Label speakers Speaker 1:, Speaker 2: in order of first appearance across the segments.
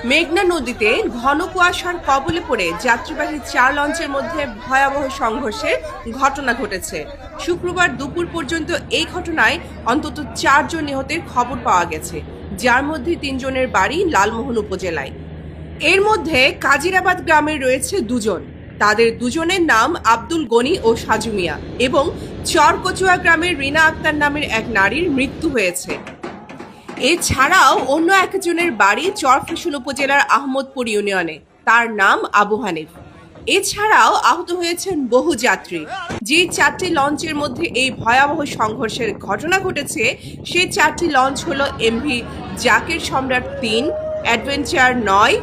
Speaker 1: মেঘনা নদীতে ঘন কুয়াশার কবলে পড়ে যাত্রীবাহী 4 লঞ্চের মধ্যে ভয়াবহ সংঘর্ষের ঘটনা ঘটেছে। শুক্রবার দুপুর পর্যন্ত এই ঘটনায় অন্তত 4 জন নিহতের খবর পাওয়া গেছে, যার মধ্যে 3 জনের বাড়ি লালমোহন উপজেলায়। এর মধ্যে কাজিরাবাদ গ্রামের রয়েছে 2 জন। তাদের দুজনের নাম আব্দুল গনি ও সাজু মিয়া এবং চরকচুয়া গ্রামের রিনা আক্তার নামের এক নারীর মৃত্যু হয়েছে। এছাড়াও অন্য একজনের বাড়ি চরফ্যাশন উপজেলার আহমদপুর ইউনিয়নে, তার নাম আবু হানিফ। এছাড়াও আহত হয়েছেন বহু যাত্রী। যে 4টি লঞ্চের মধ্যে এই ভয়াবহ সংঘর্ষের ঘটনা ঘটেছে সেই 4টি লঞ্চ হলো এমভি জাকির সম্রাট 3, অ্যাডভেঞ্চার 9,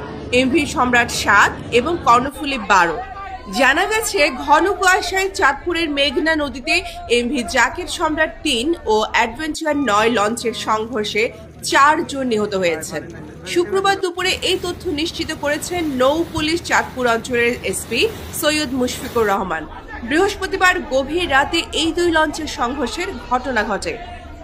Speaker 1: এমভি সম্রাট 7 এবং কর্ণফুলী 12। জানা গেছে ঘন কুয়াশায় চাঁদপুরের মেঘনা নদীতে এমভি জাকির সম্রাট 3 ও অ্যাডভেঞ্চার 9 লঞ্চের সংঘর্ষে 4 জন নিহত হয়েছেন। শুক্রবার দুপুরে এই তথ্য নিশ্চিত করেছেন নৌ পুলিশ চাঁদপুর অঞ্চলের এসপি সৈয়দ মুশফিকুর রহমান। বৃহস্পতিবার গভীর রাতে এই 2 লঞ্চের সংঘর্ষের ঘটনা ঘটে।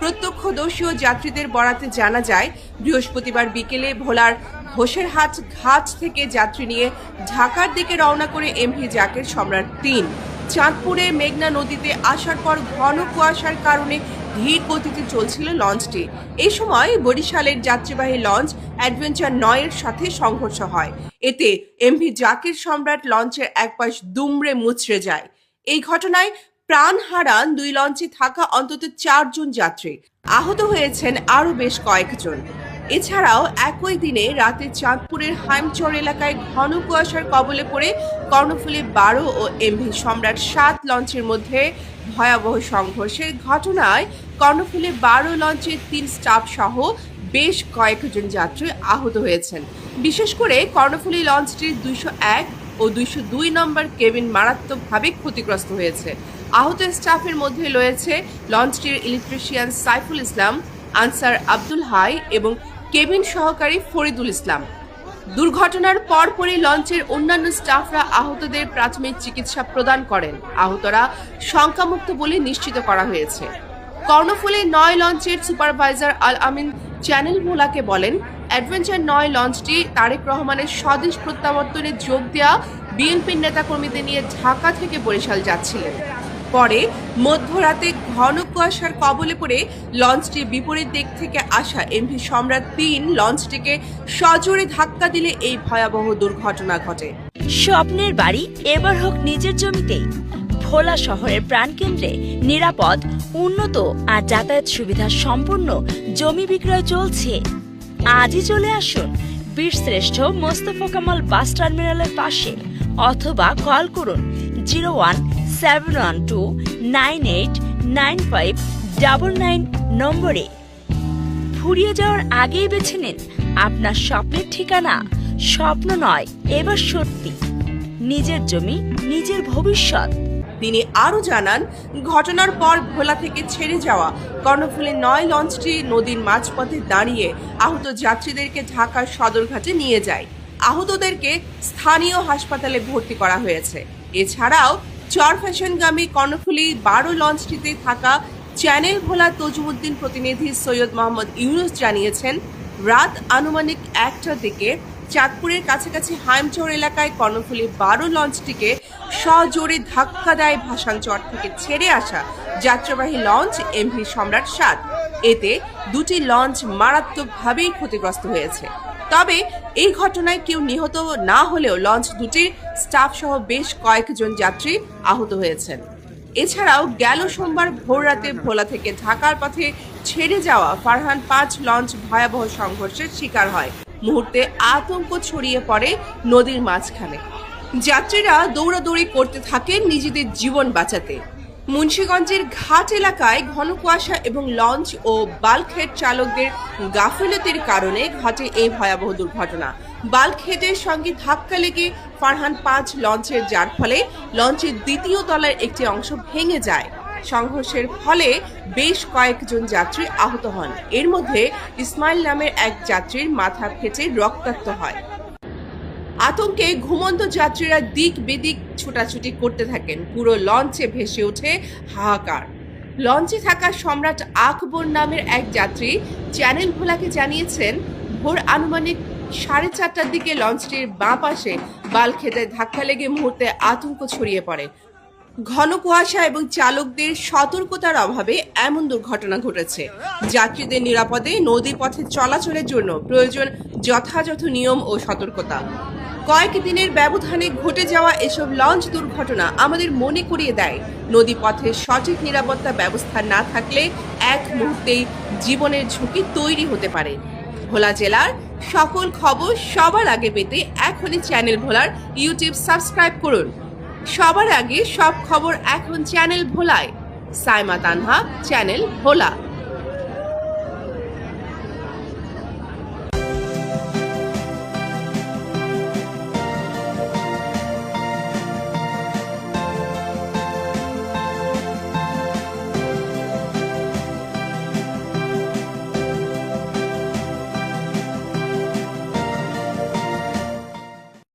Speaker 1: প্রত্যক্ষদর্শী ও যাত্রীদের বরাতে জানা যায়, বৃহস্পতিবার বিকেলে ভোলার ঘোষেরহাট ঘাট থেকে যাত্রী নিয়ে ঢাকার দিকে রওনা করে এমভি জাকির সম্রাট 3 চাঁদপুরের মেঘনা নদীতে আসার পর ঘন কুয়াশার কারণে ধীর গতিতে চলছিল লঞ্চটি। এই সময় বরিশালের যাত্রীবাহী লঞ্চ অ্যাডভেঞ্চার 9 এর সাথে সংঘর্ষ হয়। এতে এমভি জাকির সম্রাট লঞ্চের এক পাশ দুমড়ে মুচড়ে যায়। এই ঘটনায় প্রাণ হারান 2 লঞ্চে থাকা অন্তত 4 জন যাত্রী। আহত হয়েছেন আরও বেশ কয়েকজন। এছাড়াও একই দিনে রাতে চাঁদপুরের হাইমচর এলাকায় ঘন কুয়াশার কবলে পড়ে কর্ণফুলী 12 ও এমভি সম্রাট 7 লঞ্চের মধ্যে ভয়াবহ সংঘর্ষের ঘটনায় কর্ণফুলী 12 লঞ্চের 3 স্টাফ সহ বেশ কয়েকজন যাত্রী আহত হয়েছেন। বিশেষ করে কর্ণফুলী লঞ্চটির 201 ও 202 নম্বর কেবিন মারাত্মকভাবে ক্ষতিগ্রস্ত হয়েছে। আহত স্টাফের মধ্যে রয়েছে লঞ্চটির electrician Saiful Islam, answer Abdul high এবং কেবিন সহকারী ফরিদুল ইসলাম। দুর্ঘটনার পরপরই লঞ্চের অন্যান্য স্টাফরা আহতদের প্রাথমিক চিকিৎসা প্রদান করেন। আহতরা শঙ্কামুক্ত বলে নিশ্চিত করা হয়েছে। কর্ণফুলী 9 লঞ্চের সুপারভাইজার আল আমিন চ্যানেল ভোলাকে বলেন, অ্যাডভেঞ্চার 9 লঞ্চটি তারেক রহমানের স্বদেশ প্রত্যাবর্তনে যোগ দেওয়া বিএনপির নেতাকর্মীদের নিয়ে ঢাকা থেকে বরিশাল যাচ্ছিলেন। পরে মধ্যরাতে ঘন কুয়াশার কবলে পড়ে লঞ্চটি বিপরীত দিক থেকে আসা এমভি সম্রাট 3 লঞ্চটিকে সজোরে ধাক্কা দিলে এই ভয়াবহ দুর্ঘটনা ঘটে।
Speaker 2: স্বপ্নের বাড়ি এবার হোক নিজের জমিতেই। ভোলা শহরের প্রাণকেন্দ্রে নিরাপদ, উন্নত আর যাতায়াত সুবিধা সম্পন্ন জমি বিক্রয় চলছে। আজই চলে আসুন বীরশ্রেষ্ঠ মোস্তফা কামাল বাস টার্মিনালের পাশে, অথবা কল করুন 01712989599 নম্বরে। ফুরিয়ে যাওয়ার আগেই বেছে নিন আপনার স্বপ্নের ঠিকানা। স্বপ্ন নয়, এবার সত্যি। নিজের জমি, নিজের ভবিষ্যৎ।
Speaker 1: তিনি আরও জানান, ঘটনার পর ভোলা থেকে ছেড়ে যাওয়া কর্ণফুলী 9 লঞ্চটি নদীর মাঝপথে দাঁড়িয়ে আহত যাত্রীদেরকে ঢাকার সদরঘাটে নিয়ে যায়। আহতদেরকে স্থানীয় হাসপাতালে ভর্তি করা হয়েছে। এছাড়াও চরফ্যাশনগামী কর্ণফুলী 12 লঞ্চটিতে থাকা চ্যানেল ভোলা তজুমুদ্দিন প্রতিনিধি সৈয়দ মোহাম্মদ ইউনুস জানিয়েছেন, রাত আনুমানিক 1টার দিকে চাঁদপুরের কাছাকাছি হাইমচর এলাকায় কর্ণফুলী 12 লঞ্চটিকে সজোরে ধাক্কা দেয় ভাসানচর থেকে ছেড়ে আসা যাত্রীবাহী লঞ্চ এমভি সম্রাট 7। এতে 2টি লঞ্চ মারাত্মকভাবেই ক্ষতিগ্রস্ত হয়েছে। তবে এই ঘটনায় কেউ নিহত না হলেও লঞ্চ দুটির স্টাফ সহ বেশ কয়েকজন যাত্রী আহত হয়েছেন। এছাড়াও গেল সোমবার ভোররাতে ভোলা থেকে ঢাকার পথে ছেড়ে যাওয়া ফারহান 5 লঞ্চ ভয়াবহ সংঘর্ষের শিকার হয়। মুহূর্তে আতঙ্ক ছড়িয়ে পড়ে নদীর মাঝখানে। যাত্রীরা দৌড়াদৌড়ি করতে থাকেন নিজেদের জীবন বাঁচাতে। মুন্সিগঞ্জের ঘাট এলাকায় ঘন কুয়াশা এবং লঞ্চ ও বাল্কহেড চালকদের গাফিলতির কারণে ঘটে এই ভয়াবহ দুর্ঘটনা। বাল্কহেডের সঙ্গে ধাক্কা লেগে ফারহান 5 লঞ্চের, যার ফলে লঞ্চের দ্বিতীয় তলার একটি অংশ ভেঙে যায়। সংঘর্ষের ফলে বেশ কয়েকজন যাত্রী আহত হন। এর মধ্যে ইসমাইল নামের এক যাত্রীর মাথা ফেটে রক্তাক্ত হয়। আতঙ্কে ঘুমন্ত যাত্রীরা দিক বেদিক ছোটাছুটি করতে থাকেন। পুরো লঞ্চে ভেসে ওঠে হাহাকার। লঞ্চে থাকা সম্রাট আকবর নামের এক যাত্রী চ্যানেল ভোলাকে জানিয়েছেন, ভোর আনুমানিক 4:30টার দিকে লঞ্চটির বাঁ পাশে বালখেতে ধাক্কা লেগে মুহূর্তে আতঙ্ক ছড়িয়ে পড়ে। ঘন কুয়াশা এবং চালকদের সতর্কতার অভাবে এমন দুর্ঘটনা ঘটেছে। যাত্রীদের নিরাপদে নদীপথে চলাচলের জন্য প্রয়োজন যথাযথ নিয়ম ও সতর্কতা। কয়েক দিনের ব্যবধানে ঘটে যাওয়া এসব লঞ্চ দুর্ঘটনা আমাদের মনে করিয়ে দেয়, নদীপথে সঠিক নিরাপত্তা ব্যবস্থা না থাকলে এক মুহূর্তেই জীবনের ঝুঁকি তৈরি হতে পারে। ভোলা জেলার সকল খবর সবার আগে পেতে এখনই চ্যানেল ভোলার ইউটিউব সাবস্ক্রাইব করুন। সবার আগে সব খবর এখন চ্যানেল ভোলায়। সাইমা তানহা, চ্যানেল ভোলা।